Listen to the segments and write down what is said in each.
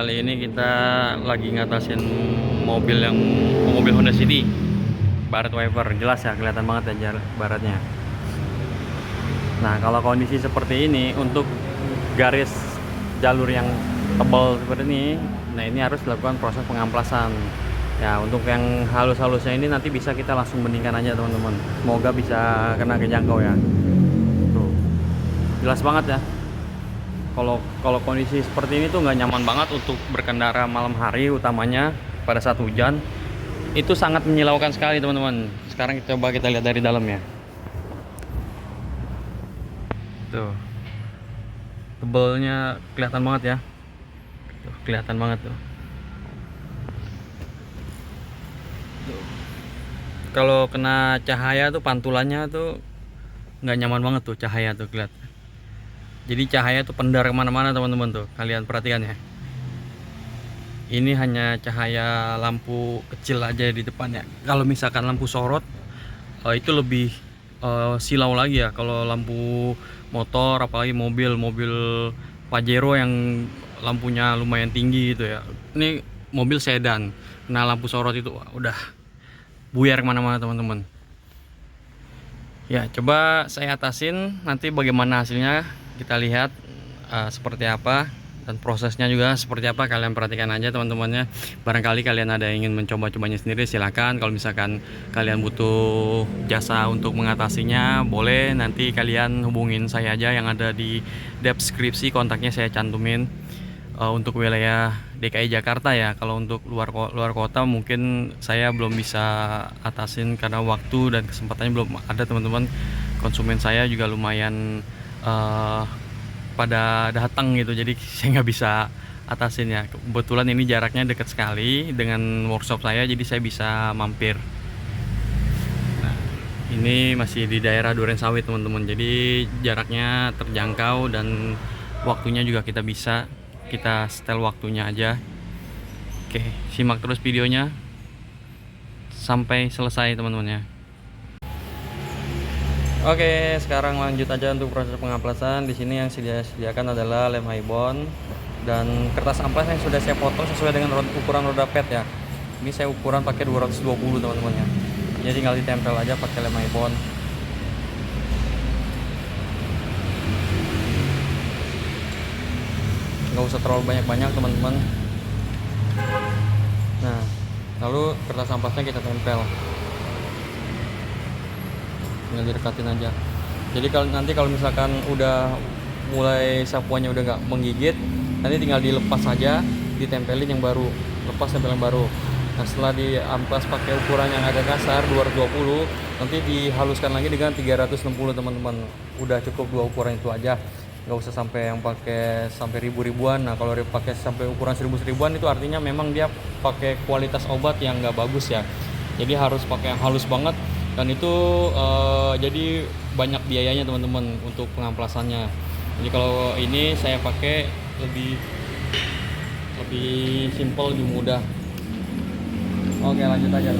kali ini kita lagi ngatasin mobil Honda City baret wiper. Jelas ya, kelihatan banget ya baratnya. Nah, kalau kondisi seperti ini untuk garis jalur yang tebal seperti ini, nah ini harus dilakukan proses pengamplasan. Ya, untuk yang halus-halusnya ini nanti bisa kita langsung bandingkan aja teman-teman. Semoga bisa kena kejangkau ya. Tuh, jelas banget ya. Kalau kondisi seperti ini tuh nggak nyaman banget untuk berkendara malam hari, utamanya pada saat hujan. Itu sangat menyilaukan sekali teman-teman. Sekarang coba kita lihat dari dalam ya. Tuh, tebelnya kelihatan banget ya. Tuh, kelihatan banget tuh. Kalau kena cahaya tuh pantulannya tuh nggak nyaman banget tuh, cahaya tuh kelihatan. Jadi cahaya tuh pendar kemana-mana teman-teman tuh, kalian perhatikan ya. Ini hanya cahaya lampu kecil aja di depannya. Kalau misalkan lampu sorot, itu lebih silau lagi ya. Kalau lampu motor, apalagi mobil Pajero yang lampunya lumayan tinggi gitu ya. Ini mobil sedan, nah lampu sorot itu udah buyar kemana-mana teman-teman. Ya, coba saya atasin, nanti bagaimana hasilnya kita lihat seperti apa, dan prosesnya juga seperti apa. Kalian perhatikan aja teman-temannya. Barangkali kalian ada yang ingin mencoba-cobanya sendiri, silakan. Kalau misalkan kalian butuh jasa untuk mengatasinya, boleh nanti kalian hubungin saya aja yang ada di deskripsi, kontaknya saya cantumin. Untuk wilayah DKI Jakarta ya. Kalau untuk luar kota mungkin saya belum bisa atasin karena waktu dan kesempatannya belum ada teman-teman. Konsumen saya juga lumayan pada datang gitu, jadi saya nggak bisa atasin ya. Kebetulan ini jaraknya dekat sekali dengan workshop saya, jadi saya bisa mampir. Nah, ini masih di daerah Durensawit teman-teman, jadi jaraknya terjangkau dan waktunya juga kita setel waktunya aja. Oke, simak terus videonya sampai selesai teman-teman ya. Oke, sekarang lanjut aja untuk proses pengamplasan. Di sini yang sediakan adalah lem Haibon dan kertas amplas yang sudah saya potong sesuai dengan ukuran roda pet ya. Ini saya ukuran pakai 220 teman-teman ya. Jadi tinggal ditempel aja pakai lem Haibon. Nggak usah terlalu banyak-banyak teman-teman. Nah, lalu kertas amplasnya kita tempel, tinggal direkatin aja. Jadi kalau misalkan udah mulai sapuannya udah nggak menggigit, nanti tinggal dilepas saja, ditempelin yang baru, lepas tempel yang baru. Nah, setelah diamplas pakai ukuran yang agak kasar 220, nanti dihaluskan lagi dengan 360 teman-teman. Udah cukup dua ukuran itu aja, nggak usah sampai yang pakai sampai ribu-ribuan. Nah, kalau pakai sampai ukuran 1000-1000-an itu artinya memang dia pakai kualitas obat yang nggak bagus ya. Jadi harus pakai yang halus banget, dan itu jadi banyak biayanya teman-teman untuk pengamplasannya. Jadi kalau ini saya pakai lebih simple, lebih mudah. Oke, lanjut aja.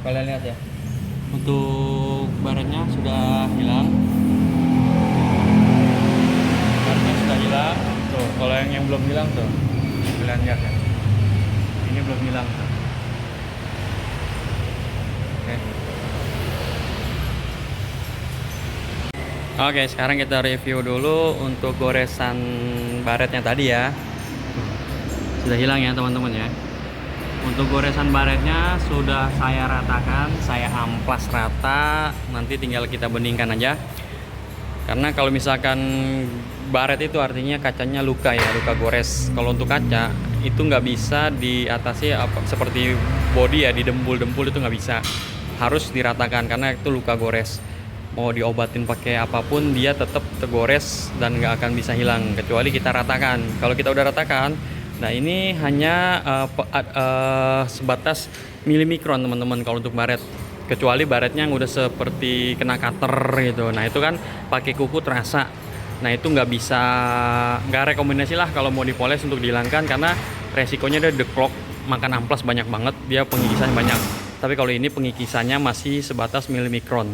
Kalian lihat ya, untuk baretnya sudah hilang. Baretnya sudah hilang. Tuh, kalau yang belum hilang tuh, kalian lihat ya. Ini belum hilang tuh. Oke. Oke, sekarang kita review dulu untuk goresan baretnya tadi ya. Sudah hilang ya teman-teman ya. Untuk goresan baretnya sudah saya ratakan, saya amplas rata, nanti tinggal kita beningkan aja. Karena kalau misalkan baret itu artinya kacanya luka ya, luka gores. Kalau untuk kaca itu nggak bisa diatasi seperti body ya, didempul-dempul itu nggak bisa. Harus diratakan karena itu luka gores. Mau diobatin pakai apapun dia tetap tergores dan nggak akan bisa hilang kecuali kita ratakan. Kalau kita udah ratakan, nah ini hanya sebatas milimikron teman-teman kalau untuk baret. Kecuali baretnya yang udah seperti kena cutter gitu. Nah itu kan pakai kuku terasa. Nah itu nggak rekomendasi lah kalau mau dipoles untuk dihilangkan karena resikonya dia deklok, makan amplas banyak banget, dia pengikisan banyak. Tapi kalau ini pengikisannya masih sebatas milimikron.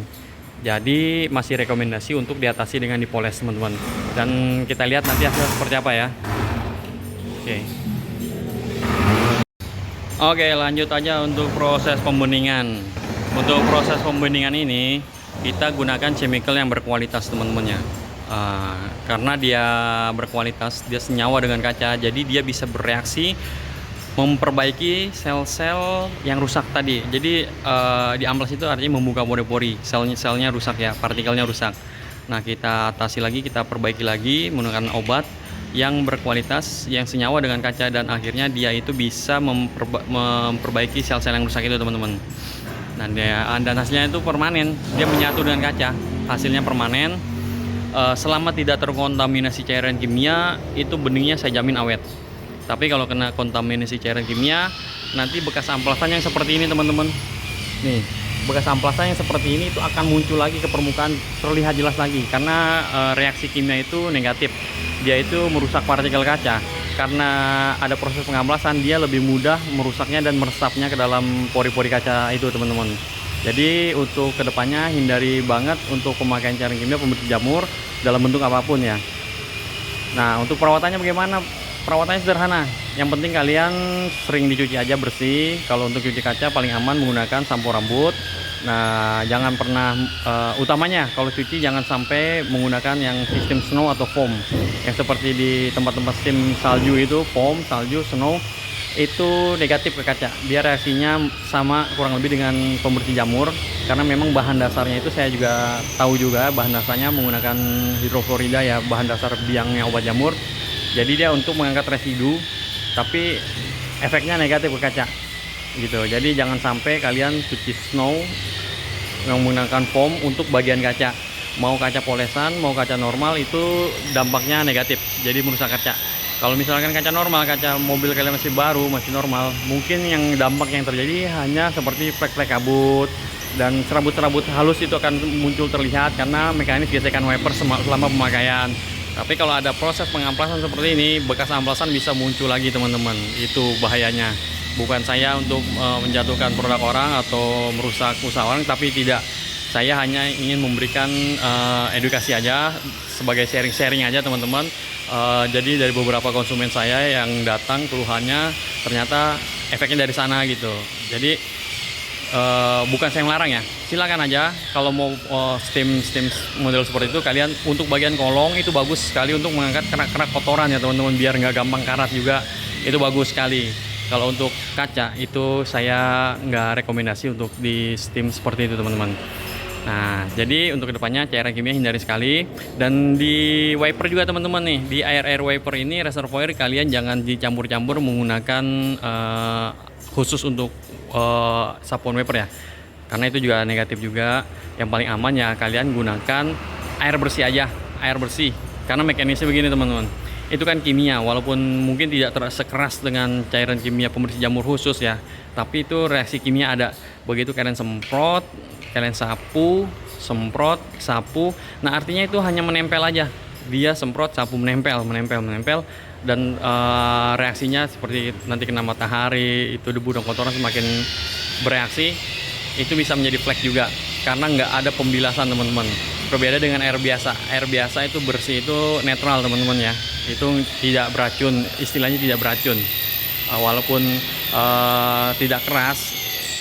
Jadi masih rekomendasi untuk diatasi dengan dipoles teman-teman. Dan kita lihat nanti hasilnya seperti apa ya. Oke, lanjut aja untuk proses pembeningan. Untuk proses pembeningan ini kita gunakan chemical yang berkualitas teman-teman ya. Karena dia berkualitas, dia senyawa dengan kaca, jadi dia bisa bereaksi memperbaiki sel-sel yang rusak tadi. Jadi di amplas itu artinya membuka pori-pori, selnya rusak ya, partikelnya rusak. Nah kita atasi lagi, kita perbaiki lagi menggunakan obat yang berkualitas, yang senyawa dengan kaca, dan akhirnya dia itu bisa memperbaiki sel-sel yang rusak itu teman-teman. Nah dan hasilnya itu permanen, dia menyatu dengan kaca, hasilnya permanen. Selama tidak terkontaminasi cairan kimia, itu beningnya saya jamin awet. Tapi kalau kena kontaminasi cairan kimia, nanti bekas amplasan yang seperti ini teman-teman. Nih, bekas amplasan yang seperti ini itu akan muncul lagi ke permukaan, terlihat jelas lagi. Karena reaksi kimia itu negatif. Dia itu merusak partikel kaca. Karena ada proses pengamplasan, dia lebih mudah merusaknya dan meresapnya ke dalam pori-pori kaca itu teman-teman. Jadi untuk kedepannya hindari banget untuk pemakaian cairan kimia pembersih jamur dalam bentuk apapun ya. Nah untuk perawatannya bagaimana? Perawatannya sederhana, yang penting kalian sering dicuci aja bersih. Kalau untuk cuci kaca paling aman menggunakan sampo rambut. Nah jangan pernah, utamanya kalau cuci jangan sampai menggunakan yang sistem snow atau foam, yang seperti di tempat-tempat steam salju itu, foam, salju, snow, itu negatif ke kaca. Dia reaksinya sama kurang lebih dengan pembersih jamur, karena memang bahan dasarnya itu saya juga tahu juga bahan dasarnya menggunakan hidrofluorida ya, bahan dasar biangnya obat jamur. Jadi dia untuk mengangkat residu, tapi efeknya negatif ke kaca gitu. Jadi jangan sampai kalian cuci snow yang menggunakan foam untuk bagian kaca, mau kaca polesan mau kaca normal, itu dampaknya negatif, jadi merusak kaca. Kalau misalkan kaca normal, kaca mobil kalian masih baru, masih normal, mungkin yang dampak yang terjadi hanya seperti flek-flek kabut dan serabut-serabut halus itu akan muncul terlihat karena mekanis gesekan wiper selama pemakaian. Tapi kalau ada proses pengamplasan seperti ini, bekas amplasan bisa muncul lagi teman-teman. Itu bahayanya. Bukan saya untuk menjatuhkan produk orang atau merusak usaha orang, tapi tidak. Saya hanya ingin memberikan edukasi aja, sebagai sharing-sharing aja teman-teman. Jadi dari beberapa konsumen saya yang datang keluhannya ternyata efeknya dari sana gitu. Jadi bukan saya melarang ya, silakan aja kalau mau steam model seperti itu. Kalian untuk bagian kolong itu bagus sekali untuk mengangkat kerak-kerak kotoran ya teman-teman, biar nggak gampang karat juga, itu bagus sekali. Kalau untuk kaca itu saya nggak rekomendasi untuk di steam seperti itu teman-teman. Nah jadi untuk kedepannya cairan kimia hindari sekali. Dan di wiper juga teman-teman nih, di air wiper ini reservoir kalian jangan dicampur-campur menggunakan khusus untuk sabun wiper ya, karena itu juga negatif juga. Yang paling aman ya kalian gunakan air bersih aja, air bersih, karena mekanisme begini teman-teman, itu kan kimia, walaupun mungkin tidak sekeras dengan cairan kimia pembersih jamur khusus ya, tapi itu reaksi kimia ada. Begitu kalian semprot, kalian sapu, semprot, sapu, nah artinya itu hanya menempel aja, dia semprot, sapu, menempel, dan reaksinya seperti nanti kena matahari, itu debu dan kotoran semakin bereaksi, itu bisa menjadi flek juga karena nggak ada pembilasan teman-teman. Berbeda dengan air biasa. Air biasa itu bersih, itu netral teman-teman ya, itu tidak beracun, istilahnya tidak beracun. Walaupun tidak keras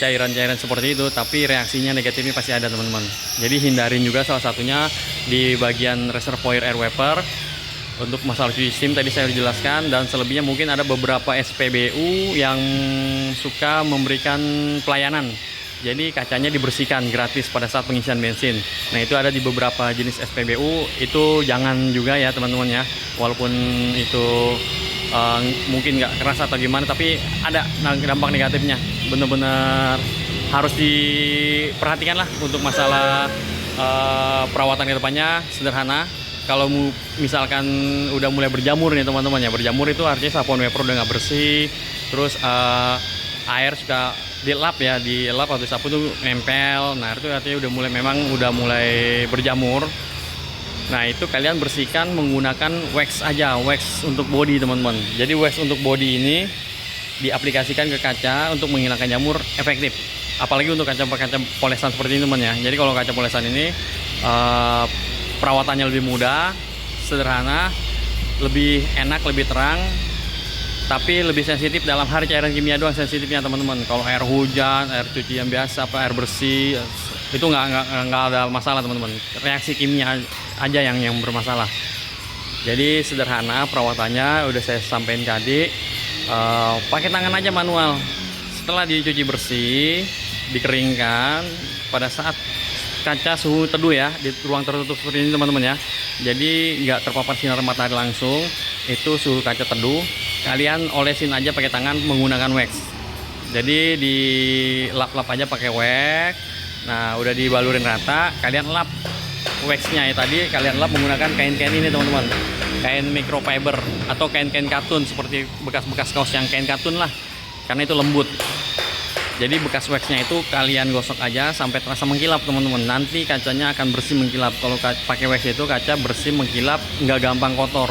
cairan-cairan seperti itu, tapi reaksinya negatifnya pasti ada teman-teman. Jadi hindarin juga, salah satunya di bagian reservoir air wiper. Untuk masalah cuci steam tadi saya sudah jelaskan, dan selebihnya mungkin ada beberapa SPBU yang suka memberikan pelayanan. Jadi kacanya dibersihkan gratis pada saat pengisian bensin. Nah itu ada di beberapa jenis SPBU, itu jangan juga ya teman-teman ya. Walaupun itu mungkin nggak keras atau gimana, tapi ada dampak negatifnya. Bener-bener harus diperhatikan lah untuk masalah perawatan ke depannya. Sederhana, kalau misalkan udah mulai berjamur nih teman-teman ya, berjamur itu artinya sabun wiper udah nggak bersih, terus air suka dilap ya, dilap atau sapu tuh nempel. Nah itu artinya udah mulai berjamur. Nah itu kalian bersihkan menggunakan wax aja, wax untuk body teman-teman. Jadi wax untuk body ini diaplikasikan ke kaca untuk menghilangkan jamur efektif. Apalagi untuk kaca polesan seperti ini teman ya. Jadi kalau kaca polesan ini perawatannya lebih mudah, sederhana, lebih enak, lebih terang, tapi lebih sensitif dalam hal cairan kimia doang sensitifnya teman-teman. Kalau air hujan, air cuci yang biasa, air bersih itu nggak ada masalah teman-teman. Reaksi kimia aja yang bermasalah. Jadi sederhana perawatannya, udah saya sampaikan tadi. Pakai tangan aja manual. Setelah dicuci bersih, dikeringkan pada saat kaca suhu teduh ya, di ruang tertutup seperti ini teman-teman ya. Jadi nggak terpapar sinar matahari langsung, itu suhu kaca teduh. Kalian olesin aja pakai tangan menggunakan wax. Jadi dilap-lap aja pakai wax. Nah udah dibalurin rata, kalian lap waxnya ya tadi, kalian lap menggunakan kain-kain ini teman-teman, kain microfiber atau kain-kain katun, seperti bekas-bekas kaos yang kain katun lah, karena itu lembut. Jadi bekas waxnya itu kalian gosok aja sampai terasa mengkilap teman-teman. Nanti kacanya akan bersih mengkilap. Kalau pakai wax itu kaca bersih mengkilap, nggak gampang kotor.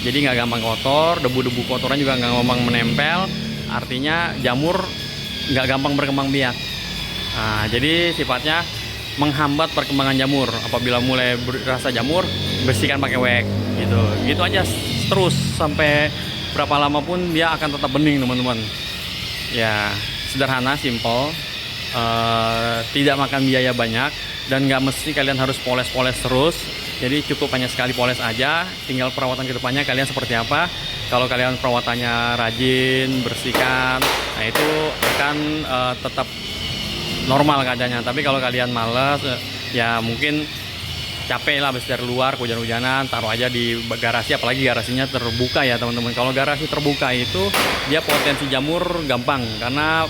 Jadi nggak gampang kotor, debu-debu kotoran juga nggak gampang menempel. Artinya jamur nggak gampang berkembang biak. Nah, jadi sifatnya menghambat perkembangan jamur. Apabila mulai berasa jamur, bersihkan pakai wax. Gitu aja terus sampai berapa lama pun dia akan tetap bening teman-teman. Ya. Sederhana, simple, tidak makan biaya banyak, dan nggak mesti kalian harus poles-poles terus. Jadi cukup hanya sekali poles aja, tinggal perawatan kedepannya kalian seperti apa. Kalau kalian perawatannya rajin, bersihkan, nah itu akan tetap normal keadaannya. Tapi kalau kalian males, ya mungkin capek lah habis dari luar, hujan-hujanan, taruh aja di garasi, apalagi garasinya terbuka ya teman-teman. Kalau garasi terbuka itu dia potensi jamur gampang, karena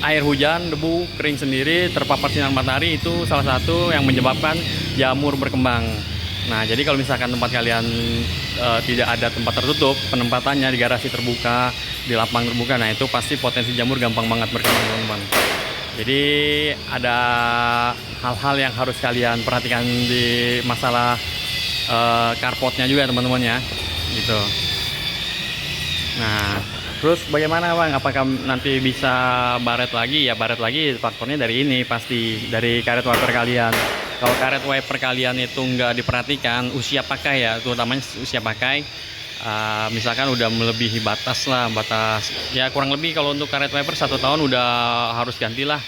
air hujan, debu, kering sendiri, terpapar sinar matahari, itu salah satu yang menyebabkan jamur berkembang. Nah jadi kalau misalkan tempat kalian tidak ada tempat tertutup, penempatannya di garasi terbuka, di lapang terbuka, nah itu pasti potensi jamur gampang banget berkembang teman-teman. Jadi ada hal-hal yang harus kalian perhatikan di masalah carpotnya juga teman-teman ya, gitu. Nah, terus bagaimana bang? Apakah nanti bisa baret lagi? Ya baret lagi faktornya dari ini, pasti dari karet wiper kalian. Kalau karet wiper kalian itu nggak diperhatikan, usia pakai ya, terutamanya usia pakai. Misalkan udah melebihi batas ya kurang lebih kalau untuk karet wiper 1 tahun udah harus gantilah,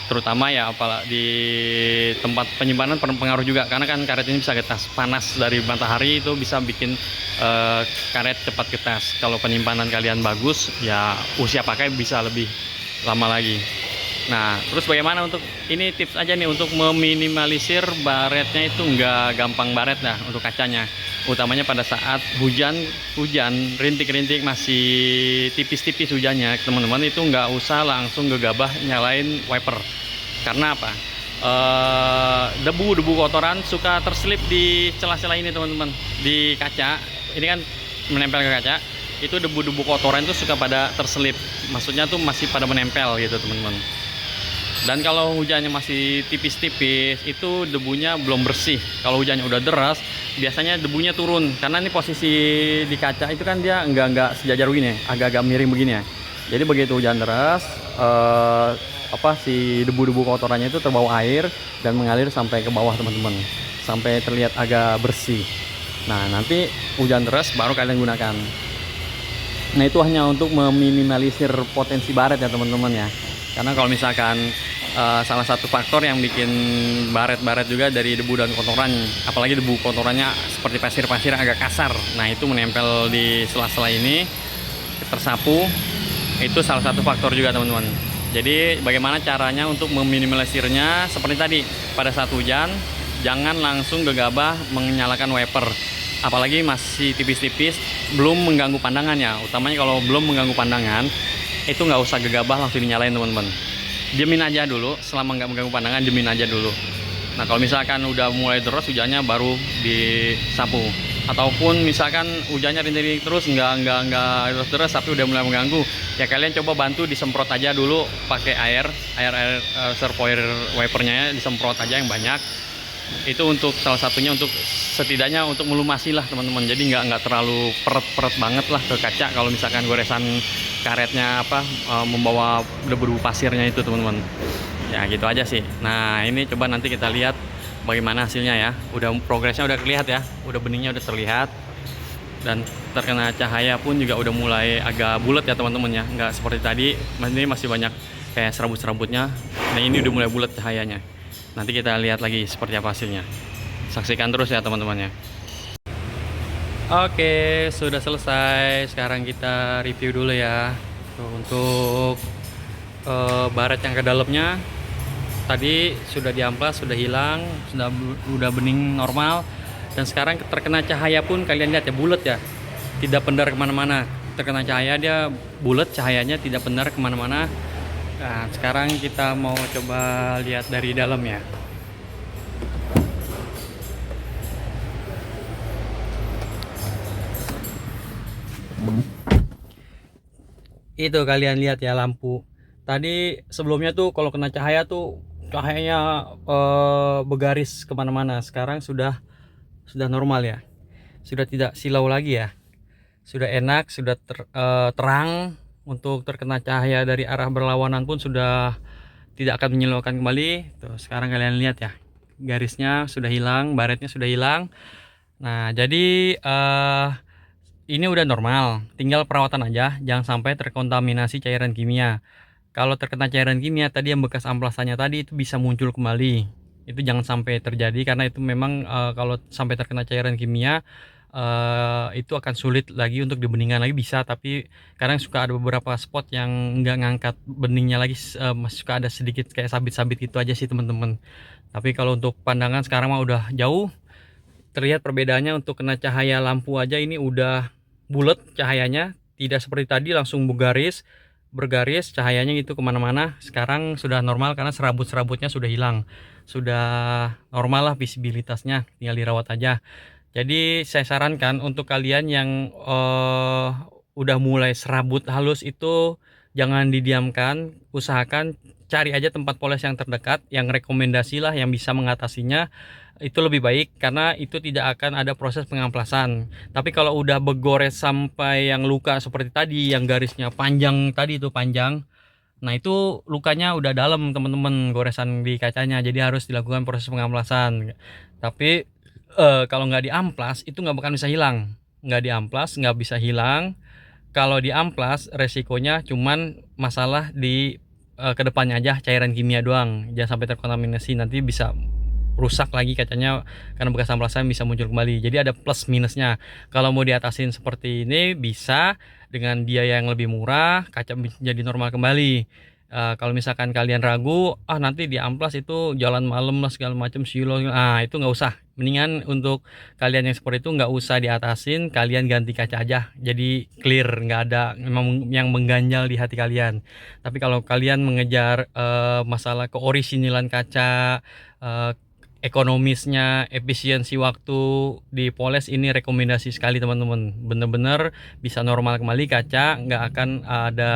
terutama ya apalagi di tempat penyimpanan pengaruh juga, karena kan karet ini bisa getas, panas dari matahari itu bisa bikin karet cepat getas. Kalau penyimpanan kalian bagus ya usia pakai bisa lebih lama lagi. Nah terus bagaimana untuk ini, tips aja nih untuk meminimalisir baretnya itu nggak gampang baret lah untuk kacanya, utamanya pada saat hujan rintik-rintik masih tipis-tipis hujannya teman-teman, itu nggak usah langsung gegabah nyalain wiper. Karena apa? Debu kotoran suka terselip di celah-celah ini teman-teman, di kaca ini kan menempel ke kaca, itu debu kotoran itu suka pada terselip, maksudnya tuh masih pada menempel gitu teman-teman. Dan kalau hujannya masih tipis-tipis, itu debunya belum bersih. Kalau hujannya udah deras, biasanya debunya turun. Karena ini posisi di kaca itu kan dia nggak sejajar begini, agak-agak miring begini ya. Jadi begitu hujan deras, si debu kotorannya itu terbawa air dan mengalir sampai ke bawah teman-teman, sampai terlihat agak bersih. Nah nanti hujan deras baru kalian gunakan. Nah itu hanya untuk meminimalisir potensi baret ya teman-teman ya. Karena kalau misalkan salah satu faktor yang bikin baret-baret juga dari debu dan kotoran, apalagi debu kotorannya seperti pasir-pasir agak kasar. Nah, itu menempel di sela-sela ini, tersapu, itu salah satu faktor juga teman-teman. Jadi bagaimana caranya untuk meminimalisirnya? Seperti tadi, pada saat hujan jangan langsung gegabah menyalakan wiper, apalagi masih tipis-tipis, belum mengganggu pandangannya. Utamanya kalau belum mengganggu pandangan, itu nggak usah gegabah langsung dinyalain teman-teman. Diemin aja dulu, selama nggak mengganggu pandangan, diemin aja dulu. Nah, kalau misalkan udah mulai deras hujannya, baru disapu. Ataupun misalkan hujannya rintik terus, nggak deras tapi udah mulai mengganggu, ya kalian coba bantu disemprot aja dulu pakai air reservoir wipernya ya, disemprot aja yang banyak. Itu untuk salah satunya, untuk setidaknya untuk melumasi lah teman-teman. Jadi nggak terlalu peret banget lah ke kaca kalau misalkan goresan karetnya membawa debu pasirnya itu teman-teman. Ya gitu aja sih. Nah, ini coba nanti kita lihat bagaimana hasilnya ya. Udah progresnya udah terlihat ya, udah beningnya udah terlihat, dan terkena cahaya pun juga udah mulai agak bulat ya teman-teman ya, nggak seperti tadi. Ini masih banyak kayak serabut-serabutnya. Nah, ini udah mulai bulat cahayanya. Nanti kita lihat lagi seperti apa hasilnya. Saksikan terus ya teman-teman ya. Oke, sudah selesai. Sekarang kita review dulu ya. Untuk baret yang ke dalamnya tadi sudah diamplas, sudah hilang, udah bening normal. Dan sekarang terkena cahaya pun kalian lihat ya, bulat ya, tidak pendar kemana-mana. Terkena cahaya dia bulat, cahayanya tidak pendar kemana-mana. Nah, sekarang kita mau coba lihat dari dalam ya. Itu kalian lihat ya, lampu tadi sebelumnya tuh kalau kena cahaya tuh cahayanya bergaris kemana-mana. Sekarang sudah normal ya, sudah tidak silau lagi ya, sudah enak, sudah terang. Untuk terkena cahaya dari arah berlawanan pun sudah tidak akan menyilaukan kembali. Tuh, sekarang kalian lihat ya, garisnya sudah hilang, baretnya sudah hilang. Nah, jadi ini udah normal, tinggal perawatan aja, jangan sampai terkontaminasi cairan kimia. Kalau terkena cairan kimia tadi yang bekas amplasannya tadi itu bisa muncul kembali. Itu jangan sampai terjadi, karena itu memang kalau sampai terkena cairan kimia itu akan sulit lagi untuk dibeningkan lagi. Bisa, tapi kadang suka ada beberapa spot yang nggak ngangkat beningnya lagi, masih suka ada sedikit kayak sabit-sabit gitu aja sih teman-teman. Tapi kalau untuk pandangan sekarang mah udah jauh terlihat perbedaannya. Untuk kena cahaya lampu aja ini udah bulat cahayanya, tidak seperti tadi langsung bergaris cahayanya gitu kemana-mana. Sekarang sudah normal karena serabut-serabutnya sudah hilang, sudah normal lah visibilitasnya, tinggal dirawat aja. Jadi saya sarankan untuk kalian yang udah mulai serabut halus itu jangan didiamkan, usahakan cari aja tempat poles yang terdekat, yang rekomendasi lah yang bisa mengatasinya. Itu lebih baik karena itu tidak akan ada proses pengamplasan. Tapi kalau udah begores sampai yang luka seperti tadi, yang garisnya panjang tadi itu panjang, nah itu lukanya udah dalam teman-teman, goresan di kacanya, jadi harus dilakukan proses pengamplasan. Tapi kalau nggak diamplas itu nggak bakal bisa hilang, nggak diamplas nggak bisa hilang. Kalau diamplas resikonya cuman masalah di kedepannya aja, cairan kimia doang, jangan sampai terkontaminasi, nanti bisa rusak lagi kacanya karena bekas amplasan bisa muncul kembali. Jadi ada plus minusnya. Kalau mau diatasin seperti ini bisa dengan biaya yang lebih murah, kaca jadi normal kembali. Kalau misalkan kalian ragu, nanti di amplas itu jalan malam lah segala macam silo, itu nggak usah. Mendingan untuk kalian yang seperti itu nggak usah diatasin, kalian ganti kaca aja, jadi clear, nggak ada memang yang mengganjal di hati kalian. Tapi kalau kalian mengejar masalah keorisinilan kaca, ekonomisnya, efisiensi waktu di poles, ini rekomendasi sekali teman-teman. Bener-bener bisa normal kembali kaca, nggak akan ada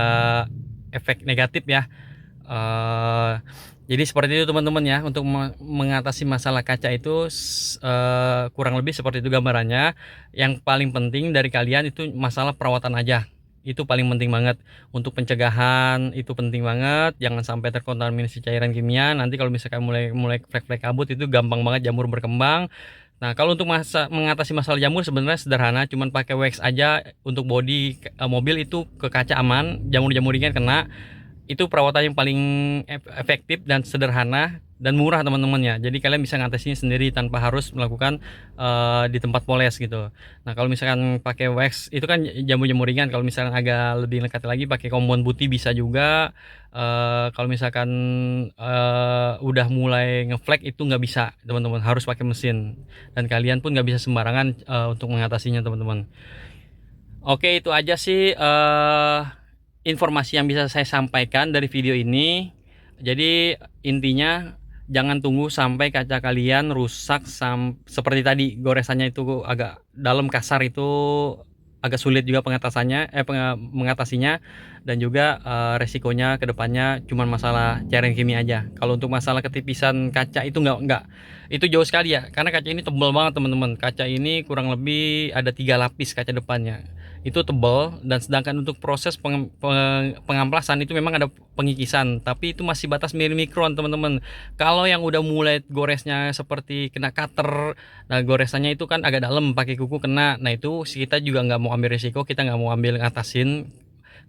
efek negatif ya. Jadi seperti itu teman-teman ya, untuk mengatasi masalah kaca itu kurang lebih seperti itu gambarannya. Yang paling penting dari kalian itu masalah perawatan aja, itu paling penting banget. Untuk pencegahan itu penting banget, jangan sampai terkontaminasi cairan kimia. Nanti kalau misalkan mulai flek-flek kabut itu gampang banget jamur berkembang. Nah, kalau untuk mengatasi masalah jamur sebenarnya sederhana, cuman pakai wax aja untuk bodi mobil itu ke kaca aman, jamur-jamur ringan kena. Itu perawatan yang paling efektif dan sederhana dan murah teman-teman ya. Jadi kalian bisa ngatasinya sendiri tanpa harus melakukan di tempat poles gitu. Nah kalau misalkan pakai wax itu kan jamur-jamur ringan. Kalau misalkan agak lebih lengkap lagi pakai kompon putih bisa juga. Kalau misalkan udah mulai ngeflek itu nggak bisa teman-teman, harus pakai mesin. Dan kalian pun nggak bisa sembarangan untuk mengatasinya teman-teman. Oke, itu aja sih informasi yang bisa saya sampaikan dari video ini. Jadi intinya jangan tunggu sampai kaca kalian rusak seperti tadi goresannya itu agak dalam kasar, itu agak sulit juga mengatasinya, dan juga resikonya kedepannya cuma masalah cairan kimia aja. Kalau untuk masalah ketipisan kaca itu nggak itu jauh sekali ya, karena kaca ini tebal banget teman-teman. Kaca ini kurang lebih ada 3 lapis kaca depannya, itu tebal. Dan sedangkan untuk proses pengamplasan itu memang ada pengikisan, tapi itu masih batas milimikron teman-teman. Kalau yang udah mulai goresnya seperti kena cutter, nah goresannya itu kan agak dalam, pakai kuku kena, nah itu kita juga nggak mau ambil risiko, kita nggak mau ambil ngatasin,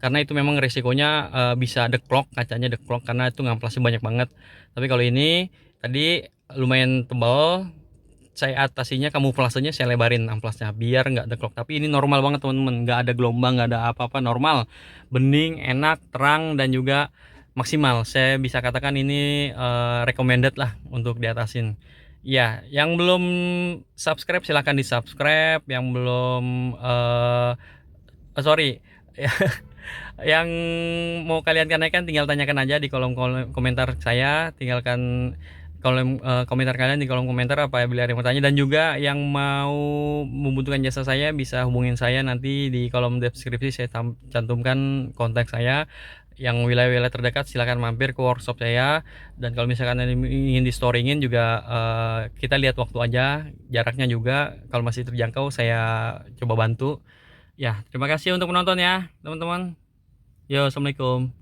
karena itu memang risikonya bisa deklok, kacanya deklok karena itu ngamplasnya banyak banget. Tapi kalau ini tadi lumayan tebal, saya atasinya kamuflasenya saya lebarin amplasnya biar nggak deklok. Tapi ini normal banget teman-teman, nggak ada gelombang, nggak ada apa-apa, normal, bening, enak, terang, dan juga maksimal. Saya bisa katakan ini recommended lah untuk diatasin. Ya, yang belum subscribe silahkan di subscribe, yang belum sorry yang mau kalian tanyakan tinggal tanyakan aja di kolom komentar saya, tinggalkan komentar kalian di kolom komentar apabila ada yang mau tanya. Dan juga yang mau membutuhkan jasa saya bisa hubungin saya, nanti di kolom deskripsi saya cantumkan kontak saya. Yang wilayah-wilayah terdekat silahkan mampir ke workshop saya. Dan kalau misalkan ingin di storingin juga kita lihat waktu aja, jaraknya juga kalau masih terjangkau saya coba bantu ya. Terima kasih untuk menonton ya teman-teman. Yo, assalamualaikum.